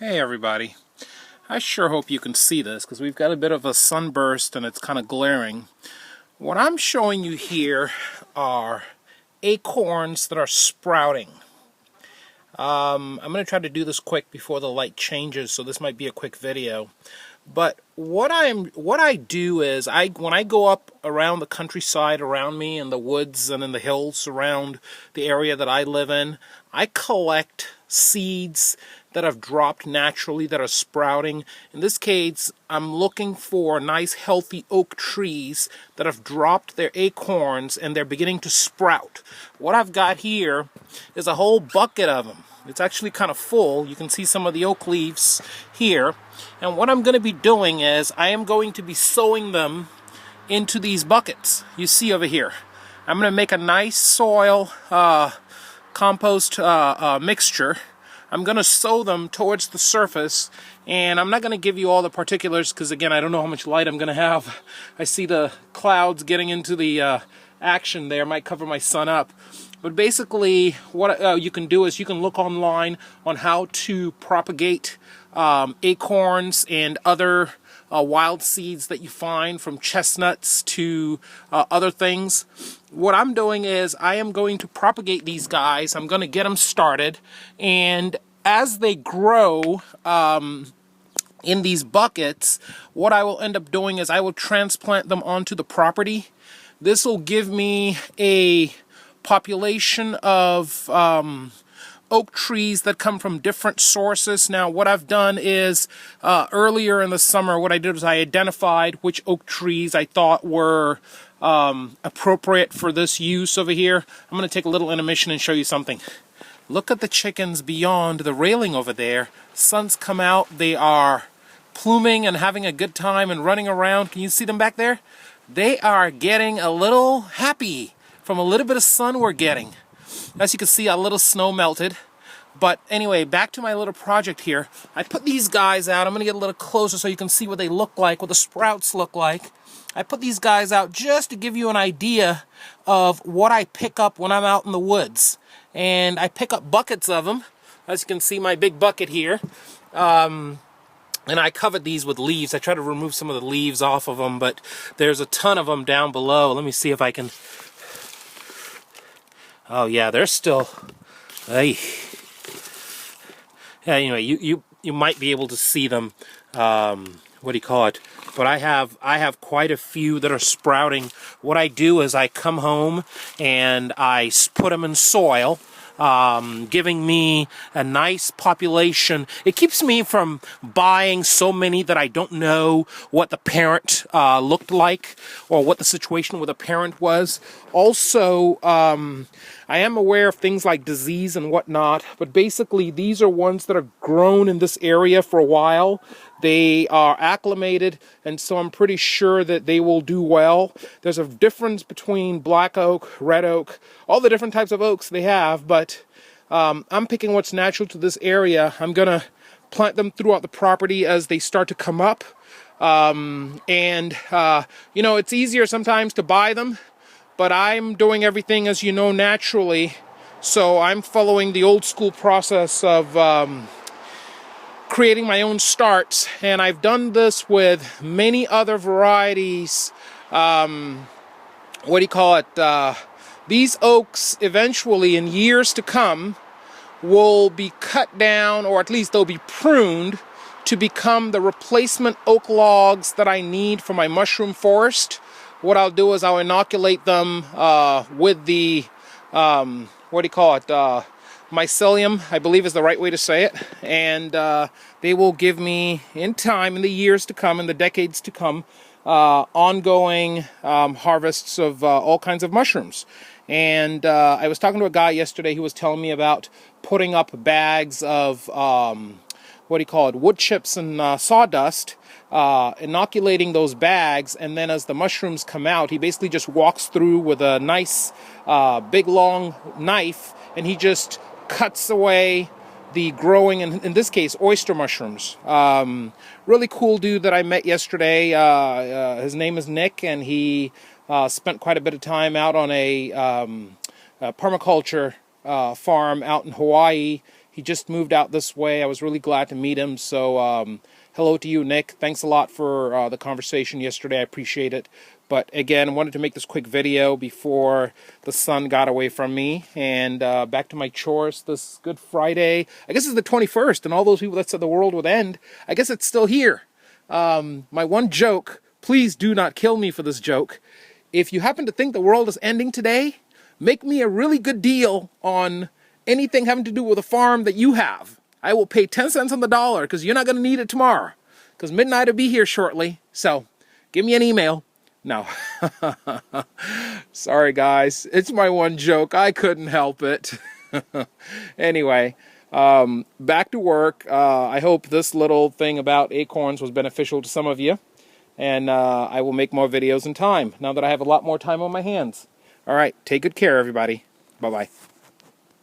Hey everybody, I sure hope you can see this because we've got a bit of a sunburst and it's kind of glaring. What I'm showing you here are acorns that are sprouting. I'm going to try to do this quick before the light changes, so this might be a quick video. But what I do is when I go up around the countryside around me in the woods and in the hills around the area that I live in, I collect seeds that have dropped naturally that are sprouting. In this case, I'm looking for nice healthy oak trees that have dropped their acorns and they're beginning to sprout. What I've got here is a whole bucket of them. It's actually kind of full. You can see some of the oak leaves here. And what I'm going to be doing is I am going to be sowing them into these buckets you see over here. I'm going to make a nice soil compost mixture. I'm going to sow them towards the surface, and I'm not going to give you all the particulars because, again, I don't know how much light I'm going to have. I see the clouds getting into the action there. Might cover my sun up. But basically, what you can do is you can look online on how to propagate acorns and other wild seeds that you find, from chestnuts to other things. What I'm doing is I am going to propagate these guys. I'm going to get them started, and as they grow in these buckets, what I will end up doing is I will transplant them onto the property. This will give me a population of oak trees that come from different sources. Now, what I've done is earlier in the summer, what I did was I identified which oak trees I thought were appropriate for this use over here. I'm going to take a little intermission and show you something. Look at the chickens beyond the railing over there. Sun's come out. They are pluming and having a good time and running around. Can you see them back there? They are getting a little happy from a little bit of sun we're getting. As you can see, a little snow melted. But anyway, back to my little project here. I put these guys out. I'm going to get a little closer so you can see what they look like, what the sprouts look like. I put these guys out just to give you an idea of what I pick up when I'm out in the woods. And I pick up buckets of them. As you can see, my big bucket here. And I covered these with leaves. I try to remove some of the leaves off of them, but there's a ton of them down below. Let me see if I can... Oh yeah, they're still... Hey. Yeah, anyway, you might be able to see them. What do you call it? But I have quite a few that are sprouting. What I do is I come home and I put them in soil, giving me a nice population. It keeps me from buying so many that I don't know what the parent looked like or what the situation with the parent was. Also, I am aware of things like disease and whatnot, but basically these are ones that have grown in this area for a while. They are acclimated, and so I'm pretty sure that they will do well. There's a difference between black oak, red oak, all the different types of oaks they have, but I'm picking what's natural to this area. I'm going to plant them throughout the property as they start to come up. You know, it's easier sometimes to buy them, but I'm doing everything, as you know, naturally. So I'm following the old school process of creating my own starts, and I've done this with many other varieties. These oaks eventually, in years to come, will be cut down, or at least they'll be pruned to become the replacement oak logs that I need for my mushroom forest. What I'll do is I'll inoculate them with the mycelium, I believe is the right way to say it, and they will give me, in time, in the years to come, in the decades to come, ongoing harvests of all kinds of mushrooms. And I was talking to a guy yesterday who was telling me about putting up bags of wood chips and sawdust, inoculating those bags, and then as the mushrooms come out, he basically just walks through with a nice big long knife, and he just cuts away the growing, in this case, oyster mushrooms. Really cool dude that I met yesterday. His name is Nick, and he spent quite a bit of time out on a permaculture farm out in Hawaii. He just moved out this way. I was really glad to meet him. So hello to you, Nick. Thanks a lot for the conversation yesterday. I appreciate it. But again, I wanted to make this quick video before the sun got away from me. And back to my chores this Good Friday. I guess it's the 21st, and all those people that said the world would end, I guess it's still here. My one joke, please do not kill me for this joke. If you happen to think the world is ending today, make me a really good deal on anything having to do with a farm that you have. I will pay 10 cents on the dollar because you're not going to need it tomorrow. Because midnight will be here shortly. So give me an email. No. Sorry, guys. It's my one joke. I couldn't help it. Anyway, back to work. I hope this little thing about acorns was beneficial to some of you. And I will make more videos in time now that I have a lot more time on my hands. All right. Take good care, everybody. Bye-bye.